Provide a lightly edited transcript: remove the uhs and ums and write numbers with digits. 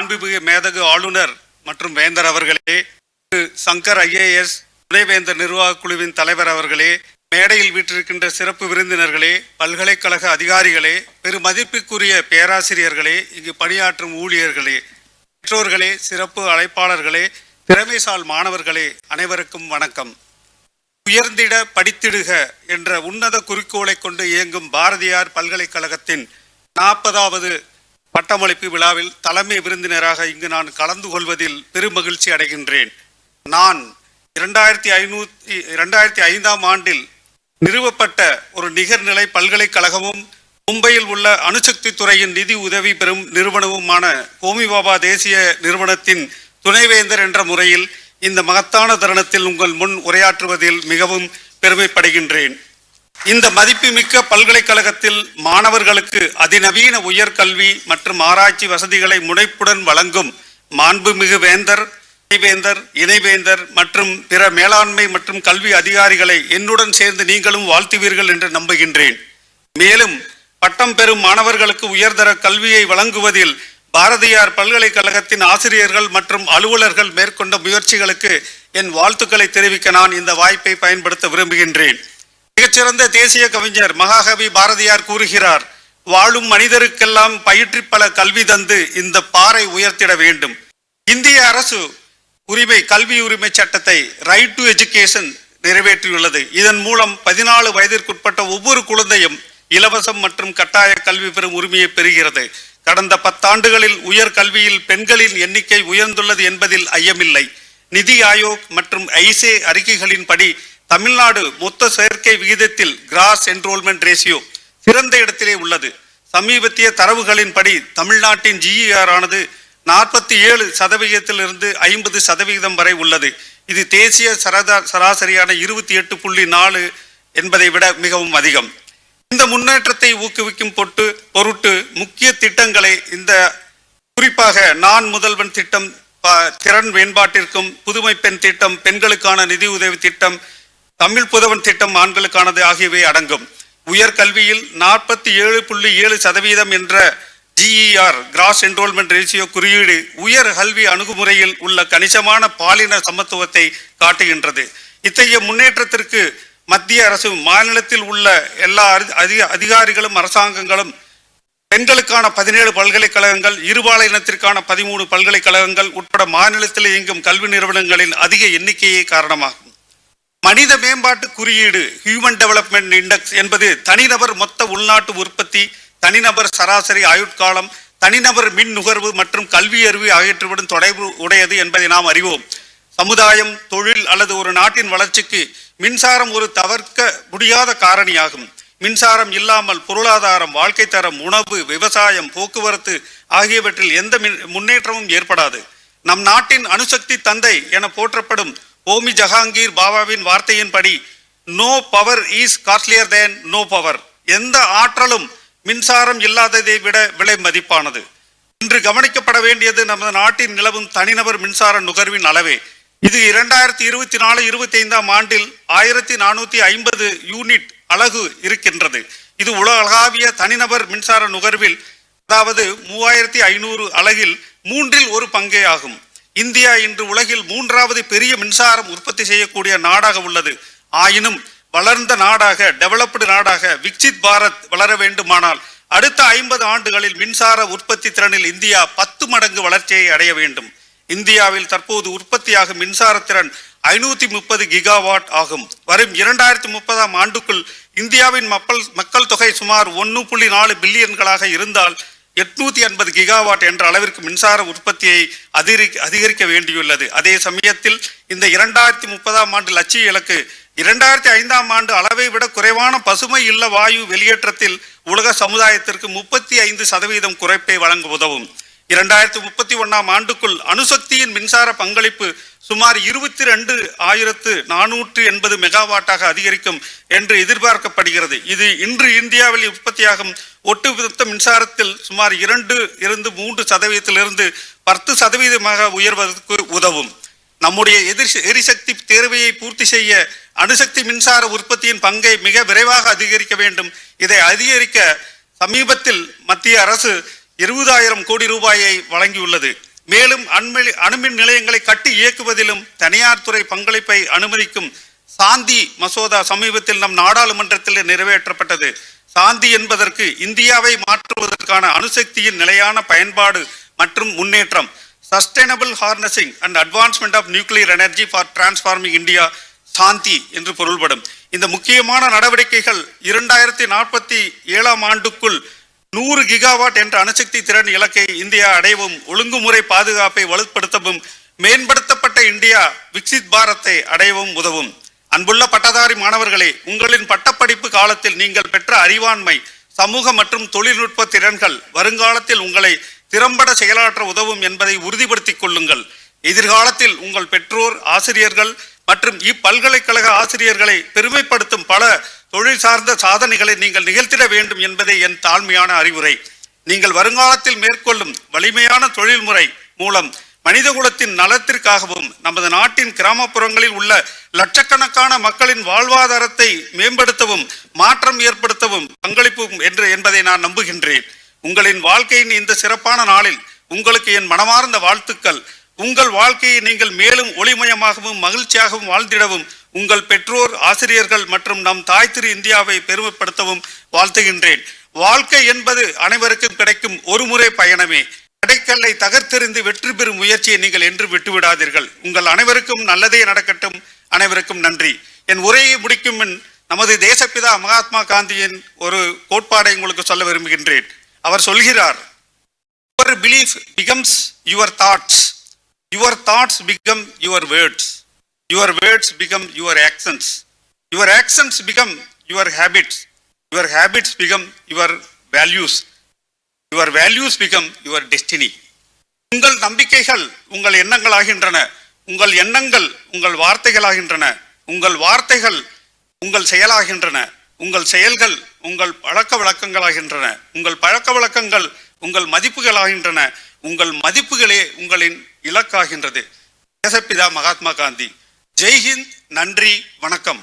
மாண்புமிகு மேதகு ஆளுநர் மற்றும் வேந்தர் அவர்களே, சங்கர் IAS துணைவேந்தர் நிர்வாக குழுவின் தலைவர் அவர்களே, மேடையில் வீற்றிருக்கின்ற சிறப்பு விருந்தினர்களே, பல்கலைக்கழக அதிகாரிகளே, பெருமதிப்பிற்குரிய பேராசிரியர்களே, இங்கு பணியாற்றும் ஊழியர்களே, பெற்றோர்களே, சிறப்பு அழைப்பாளர்களே, திறமைசால் மாணவர்களே, அனைவருக்கும் வணக்கம். உயர்ந்திட படித்திடுக என்ற உன்னத குறிக்கோளை கொண்டு இயங்கும் பாரதியார் பல்கலைக்கழகத்தின் 40வது பட்டமளிப்பு விழாவில் தலைமை விருந்தினராக இங்கு நான் கலந்து கொள்வதில் பெருமகிழ்ச்சி அடைகின்றேன். நான் 2005ஆம் ஆண்டில் நிறுவப்பட்ட ஒரு நிகர்நிலை பல்கலைக்கழகமும் மும்பையில் உள்ள அணுசக்தி துறையின் நிதி உதவி பெறும் நிறுவனமுமான ஹோமி பாபா தேசிய நிறுவனத்தின் துணைவேந்தர் என்ற முறையில் இந்த மகத்தான தருணத்தில் உங்கள் முன் உரையாற்றுவதில் மிகவும் பெருமைப்படுகின்றேன். இந்த மதிப்புமிக்க பல்கலைக்கழகத்தில் மாணவர்களுக்கு அதிநவீன உயர்கல்வி மற்றும் ஆராய்ச்சி வசதிகளை முனைப்புடன் வழங்கும் மாண்புமிகு வேந்தர், துணைவேந்தர், இணைவேந்தர் மற்றும் பிற மேலாண்மை மற்றும் கல்வி அதிகாரிகளை என்னுடன் சேர்ந்து நீங்களும் வாழ்த்துவீர்கள் என்று நம்புகின்றேன். மேலும் பட்டம் பெறும் மாணவர்களுக்கு உயர்தர கல்வியை வழங்குவதில் பாரதியார் பல்கலைக்கழகத்தின் ஆசிரியர்கள் மற்றும் அலுவலர்கள் மேற்கொண்ட முயற்சிகளுக்கு என் வாழ்த்துக்களை தெரிவிக்க நான் இந்த வாய்ப்பை பயன்படுத்த விரும்புகின்றேன். மிகச்சிறந்த தேசிய கவிஞர் மகாகவி பாரதியார் கூறுகிறார், வாழும் மனிதருக்கெல்லாம் பயிற்றி பல கல்வி தந்து இந்த பாறை உயர்த்திட வேண்டும். இந்திய அரசு கல்வி உரிமை சட்டத்தை ரைட் டு எஜுகேஷன் நிறைவேற்றியுள்ளது. இதன் மூலம் 14 வயதிற்குட்பட்ட ஒவ்வொரு குழந்தையும் இலவசம் மற்றும் கட்டாய கல்வி பெறும் உரிமையை பெறுகிறது. கடந்த 10 ஆண்டுகளில் உயர் கல்வியில் பெண்களின் எண்ணிக்கை உயர்ந்துள்ளது என்பதில் ஐயமில்லை. நிதி ஆயோக் மற்றும் ஐசே அறிக்கைகளின்படி தமிழ்நாடு மொத்த சேர்க்கை விகிதத்தில் கிராஸ் என்ரோல்மெண்ட் ரேஷியோ சிறந்த இடத்திலே உள்ளது. சமீபத்திய தரவுகளின்படி தமிழ்நாட்டின் GER ஆனது 47%இருந்து 50% வரை உள்ளது. இது தேசிய சராசரியான 28.4 என்பதை விட மிகவும் அதிகம். இந்த முன்னேற்றத்தை ஊக்குவிக்கும் பொருட்டு முக்கிய திட்டங்களை குறிப்பாக நான் முதல்வன் திட்டம், திறன் மேம்பாட்டிற்கும், புதுமை பெண் திட்டம், பெண்களுக்கான நிதி உதவி திட்டம், தமிழ் புதவன் திட்டம் ஆண்களுக்கானது ஆகியவை அடங்கும். உயர்கல்வியில் 47.7% என்ற GER கிராஸ் என்ரோல்மெண்ட் ரேஷியோ குறியீடு உயர் கல்வி அணுகுமுறையில் உள்ள கணிசமான பாலின சமத்துவத்தை காட்டுகின்றது. இத்தகைய முன்னேற்றத்திற்கு மத்திய அரசு, மாநிலத்தில் உள்ள எல்லா அதிகாரிகளும் அரசாங்கங்களும் பெண்களுக்கான 17 பல்கலைக்கழகங்கள், இருபாலினத்திற்கான 13 பல்கலைக்கழகங்கள் உட்பட மாநிலத்தில் இயங்கும் கல்வி நிறுவனங்களின் அதிக எண்ணிக்கையே காரணமாகும். மனித மேம்பாட்டு குறியீடு ஹியூமன் டெவலப்மெண்ட் இண்டெக்ஸ் என்பது தனிநபர் மொத்த உள்நாட்டு உற்பத்தி, தனிநபர் சராசரி ஆயுட்காலம், தனிநபர் மின் நுகர்வு மற்றும் கல்வி அறிவு ஆகியவற்றுடன் தொடர்பு உடையது என்பதை நாம் அறிவோம். சமுதாயம், தொழில் அல்லது ஒரு நாட்டின் வளர்ச்சிக்கு மின்சாரம் ஒரு தவிர்க்க முடியாத காரணியாகும். மின்சாரம் இல்லாமல் பொருளாதாரம், வாழ்க்கை தரம், உணவு, விவசாயம், போக்குவரத்து ஆகியவற்றில் எந்த முன்னேற்றமும் ஏற்படாது. நம் நாட்டின் அணுசக்தி தந்தை என போற்றப்படும் ஹோமி ஜஹாங்கீர் பாபாவின் வார்த்தையின்படி no power is costlier than no power. எந்த ஆற்றலும் மின்சாரம் இல்லாததை விட விலை மதிப்பானது. இன்று கவனிக்கப்பட வேண்டியது நமது நாட்டின் நிலவும் தனிநபர் மின்சார நுகர்வின் அளவே. இது 2024-25ஆம் ஆண்டில் 1450 யூனிட் அலகு இருக்கின்றது. இது உலகளாவிய தனிநபர் மின்சார நுகர்வில், அதாவது 3500 அலகில் 1/3 பங்கே ஆகும். இந்தியா இன்று உலகில் 3வது பெரிய மின்சாரம் உற்பத்தி செய்யக்கூடிய நாடாக உள்ளது. ஆயினும் வளர்ந்த நாடாக, டெவலப்டு நாடாக, விக்சித் பாரத் வளர வேண்டுமானால் அடுத்த 50 ஆண்டுகளில் மின்சார உற்பத்தி திறனில் இந்தியா 10 மடங்கு வளர்ச்சியை அடைய வேண்டும். இந்தியாவில் தற்போது உற்பத்தியாகும் மின்சார திறன் 530 கிகாவாட் ஆகும். வரும் 2030ஆம் ஆண்டுக்குள் இந்தியாவின் மக்கள் தொகை சுமார் 1.4 பில்லியன்களாக இருந்தால் 850 கிகாவாட் என்ற அளவிற்கு மின்சார உற்பத்தியை அதிகரிக்க வேண்டியுள்ளது. அதே சமயத்தில் இந்த 2030ஆம் ஆண்டு லட்சிய இலக்கு 2005ஆம் ஆண்டு அளவை விட குறைவான பசுமை இல்ல வாயு வெளியேற்றத்தில் உலக சமுதாயத்திற்கு 35% குறைப்பை வழங்க உதவும். 2031ஆம் ஆண்டுக்குள் அணுசக்தியின் மின்சார பங்களிப்பு சுமார் 22,480 மெகாவாட்டாக அதிகரிக்கும் என்று எதிர்பார்க்கப்படுகிறது. இது இன்று இந்தியாவில் உற்பத்தியாகும் ஒட்டுமொத்த மின்சாரத்தில் சுமார் 2-3% 10% உயர்வதற்கு உதவும். நம்முடைய எரிசக்தி தேவையை பூர்த்தி செய்ய அணுசக்தி மின்சார உற்பத்தியின் பங்கை மிக விரைவாக அதிகரிக்க வேண்டும். இதை அதிகரிக்க சமீபத்தில் மத்திய அரசு 20,000 கோடி ரூபாயை வழங்கியுள்ளது. மேலும் அணுமின் நிலையங்களை கட்டி இயக்குவதிலும் தனியார் துறை பங்களிப்பை அனுமதிக்கும் சாந்தி மசோதா சமீபத்தில் நம் நாடாளுமன்றத்தில் நிறைவேற்றப்பட்டது. சாந்தி என்பதற்கு இந்தியாவை மாற்றுவதற்கான அணுசக்தியின் நிலையான பயன்பாடு மற்றும் முன்னேற்றம், sustainable harnessing and advancement of nuclear energy for transforming India, Shanti என்று பொருள்படும். இந்த முக்கியமான நடவடிக்கைகள் 2047 ஆண்டுக்குள் 100 கிகாவாட் என்ற அணுசக்தி திறன் இலக்கை இந்தியா அடையவும், ஒழுங்குமுறை பாதுகாப்பை வலுப்படுத்தவும், மேம்படுத்தப்பட்ட இந்தியா விக்சித் பாரத்தை அடையவும் உதவும். அன்புள்ள பட்டதாரி மாணவர்களே, உங்களின் பட்டப்படிப்பு காலத்தில் நீங்கள் பெற்ற அறிவாண்மை, சமூக மற்றும் தொழில்நுட்ப திறன்கள் வருங்காலத்தில் உங்களை திறம்பட செயலாற்ற உதவும் என்பதை உறுதிப்படுத்திக் கொள்ளுங்கள். எதிர்காலத்தில் உங்கள் பெற்றோர், ஆசிரியர்கள் மற்றும் இப்பல்கலைக்கழக ஆசிரியர்களை பெருமைப்படுத்தும் பல தொழில் சார்ந்த சாதனைகளை நீங்கள் நிகழ்த்திட வேண்டும் என்பதே என் தாழ்மையான அறிவுரை. நீங்கள் வருங்காலத்தில் மேற்கொள்ளும் வலிமையான தொழில்முறை மூலம் மனிதகுலத்தின் நலத்திற்காகவும் நமது நாட்டின் கிராமப்புறங்களில் உள்ள லட்சக்கணக்கான மக்களின் வாழ்வாதாரத்தை மேம்படுத்தவும் மாற்றம் ஏற்படுத்தவும் பங்களிப்பும் என்பதை நான் நம்புகின்றேன். உங்களின் வாழ்க்கையின் இந்த சிறப்பான நாளில் உங்களுக்கு என் மனமார்ந்த வாழ்த்துக்கள். உங்கள் வாழ்க்கையை நீங்கள் மேலும் ஒளிமயமாகவும் மகிழ்ச்சியாகவும் வாழ்ந்திடவும் உங்கள் பெற்றோர், ஆசிரியர்கள் மற்றும் நம் தாய் திரு இந்தியாவை பெருமைப்படுத்தவும் வாழ்த்துகின்றேன். வாழ்க்கை என்பது அனைவருக்கும் கிடைக்கும் ஒரு முறை பயணமே. தடைக்கல்லை தகர்த்தெறிந்து வெற்றி பெறும் முயற்சியை நீங்கள் என்று விட்டுவிடாதீர்கள். உங்கள் அனைவருக்கும் நல்லதே நடக்கட்டும். அனைவருக்கும் நன்றி. என் உரையை முடிக்கும் முன் நமது தேசப்பிதா மகாத்மா காந்தியின் ஒரு கோட்பாடை உங்களுக்கு சொல்ல விரும்புகின்றேன். அவர் சொல்கிறார், your belief becomes your thoughts, your thoughts become your words, your words become your actions, your actions become your habits, your habits become your values, your values become your destiny. உங்கள் நம்பிக்கைகள் உங்கள் எண்ணங்களாகின்றன, உங்கள் எண்ணங்கள் உங்கள் வார்த்தைகளாகின்றன, உங்கள் வார்த்தைகள் உங்கள் செயலாகின்றன, உங்கள் செயல்கள் உங்கள் பழக்க வழக்கங்களாகின்றன, உங்கள் பழக்க வழக்கங்கள் உங்கள் மதிப்புகளாகின்றன, உங்கள் மதிப்புகளே உங்களின் இலக்காகின்றது. தேசப்பிதா மகாத்மா காந்தி. ஜெய்ஹிந்த். நன்றி, வணக்கம்.